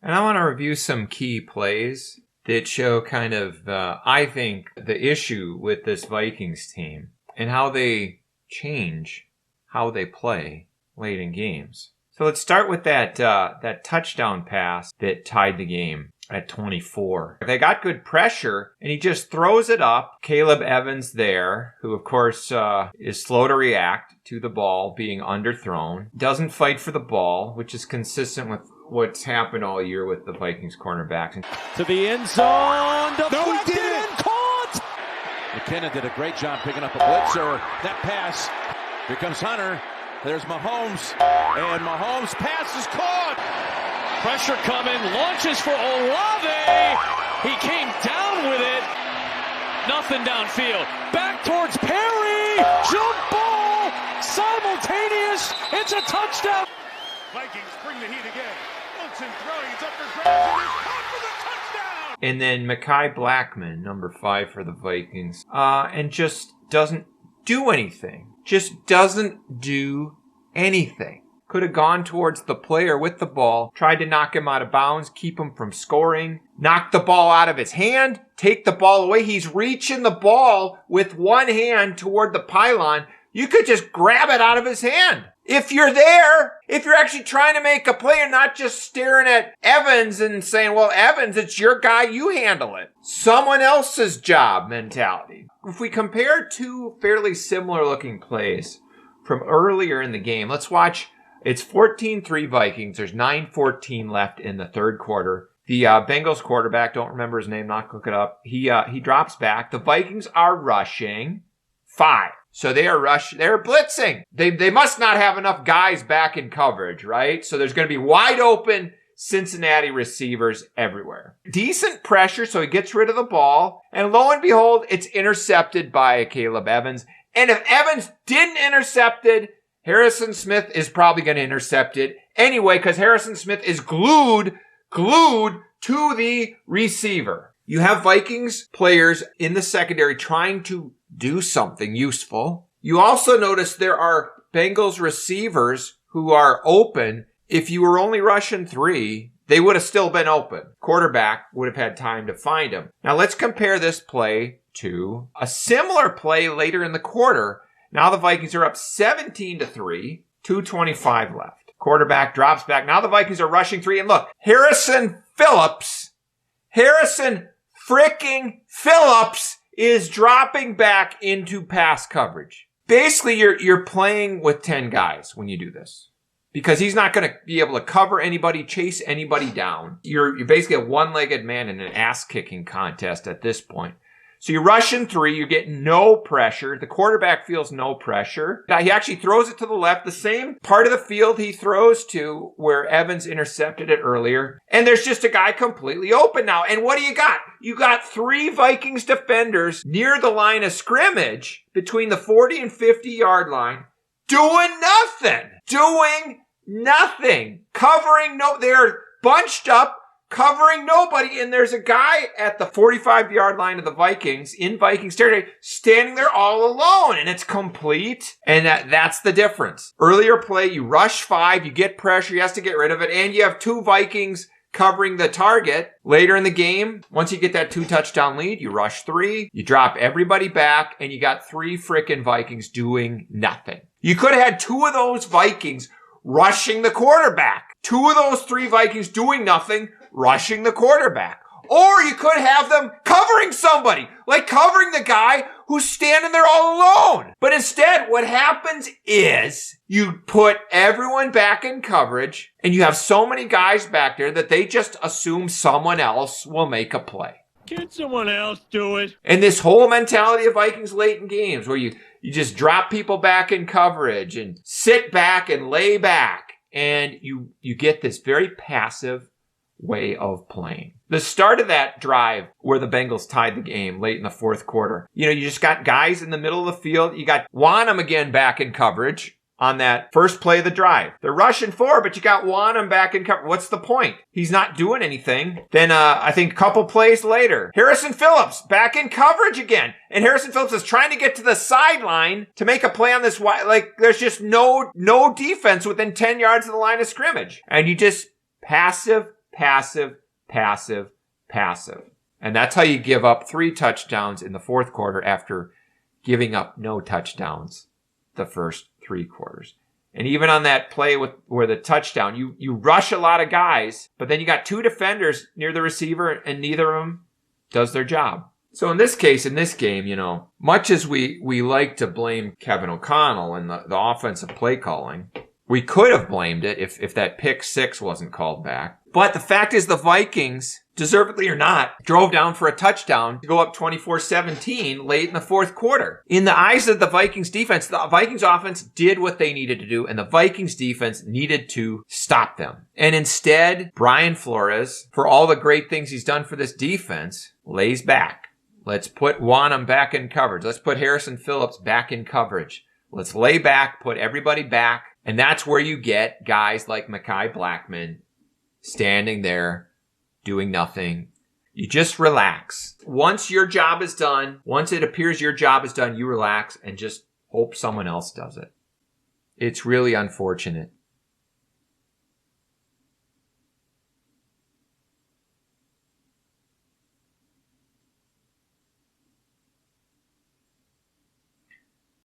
And I want to review some key plays that show kind of, I think, the issue with this Vikings team and how they change how they play late in games. So let's start with that touchdown pass that tied the game at 24. They got good pressure, and he just throws it up. Caleb Evans there, who of course is slow to react to the ball being underthrown, doesn't fight for the ball, which is consistent with what's happened all year with the Vikings cornerbacks. To the end zone. No, he didn't. Caught. McKinnon did a great job picking up a blitzer. That pass. Here comes Hunter. There's Mahomes. And Mahomes' pass is caught. Pressure coming. Launches for Olave. He came down with it. Nothing downfield. Back towards Perry. Jump ball. Simultaneous. It's a touchdown. Vikings bring the heat again. Wilson throwing. It's up for grabs. And it's caught for the touchdown. And then Mekhi Blackman, number 5 for the Vikings, and just doesn't do anything. Just doesn't do anything. Could have gone towards the player with the ball, tried to knock him out of bounds, keep him from scoring, knock the ball out of his hand, take the ball away. He's reaching the ball with one hand toward the pylon. You could just grab it out of his hand. If you're there, if you're actually trying to make a play and not just staring at Evans and saying, well, Evans, it's your guy, you handle it. Someone else's job mentality. If we compare two fairly similar looking plays from earlier in the game, let's watch. It's 14-3 Vikings. There's 9:14 left in the third quarter. The Bengals quarterback, don't remember his name, not look it up. He drops back. The Vikings are rushing 5. So they're blitzing. They must not have enough guys back in coverage, right? So there's going to be wide open Cincinnati receivers everywhere. Decent pressure, so he gets rid of the ball. And lo and behold, it's intercepted by Caleb Evans. And if Evans didn't intercept it, Harrison Smith is probably going to intercept it anyway, because Harrison Smith is glued to the receiver. You have Vikings players in the secondary trying to do something useful. You also notice there are Bengals receivers who are open. If you were only rushing 3, they would have still been open. Quarterback would have had time to find them. Now let's compare this play to a similar play later in the quarter. Now the Vikings are up 17-3, 2:25 left. Quarterback drops back. Now the Vikings are rushing 3. And look, Harrison freaking Phillips is dropping back into pass coverage. Basically, you're playing with 10 guys when you do this, because he's not going to be able to cover anybody, chase anybody down. You're basically a one-legged man in an ass-kicking contest at this point. So you're rushing 3, you're getting no pressure. The quarterback feels no pressure. Now he actually throws it to the left, the same part of the field he throws to where Evans intercepted it earlier. And there's just a guy completely open now. And what do you got? You got 3 Vikings defenders near the line of scrimmage between the 40 and 50-yard line doing nothing. Covering they're bunched up, covering nobody, and there's a guy at the 45-yard line of the Vikings in Vikings territory standing there all alone, and it's complete, and that's the difference. Earlier play, you rush 5, you get pressure, he has to get rid of it, and you have 2 Vikings covering the target. Later in the game, once you get that 2-touchdown lead, you rush 3, you drop everybody back, and you got 3 frickin' Vikings doing nothing. You could have had 2 of those Vikings rushing the quarterback. 2 of those 3 Vikings doing nothing, rushing the quarterback. Or you could have them covering somebody, like covering the guy who's standing there all alone. But instead, what happens is you put everyone back in coverage, and you have so many guys back there that they just assume someone else will make a play. Can someone else do it? And this whole mentality of Vikings late in games where you just drop people back in coverage and sit back and lay back, and you get this very passive way of playing. The start of that drive where the Bengals tied the game late in the fourth quarter, you just got guys in the middle of the field. You got Wanham again back in coverage on that first play of the drive. They're rushing 4, but you got Wanham back in coverage. What's the point? He's not doing anything. Then I think a couple plays later, Harrison Phillips back in coverage again. And Harrison Phillips is trying to get to the sideline to make a play on this. Like, there's just no defense within 10 yards of the line of scrimmage. And you just passive passive, passive, passive. And that's how you give up 3 touchdowns in the fourth quarter after giving up no touchdowns the first 3 quarters. And even on that play where the touchdown, you rush a lot of guys, but then you got 2 defenders near the receiver and neither of them does their job. So in this case, in this game, much as we like to blame Kevin O'Connell and the offensive play calling, we could have blamed it if that pick 6 wasn't called back. But the fact is the Vikings, deservedly or not, drove down for a touchdown to go up 24-17 late in the fourth quarter. In the eyes of the Vikings defense, the Vikings offense did what they needed to do, and the Vikings defense needed to stop them. And instead, Brian Flores, for all the great things he's done for this defense, lays back. Let's put Wanham back in coverage. Let's put Harrison Phillips back in coverage. Let's lay back, put everybody back. And that's where you get guys like Mekhi Blackman standing there doing nothing. You just relax. Once your job is done, once it appears your job is done, you relax and just hope someone else does it. It's really unfortunate.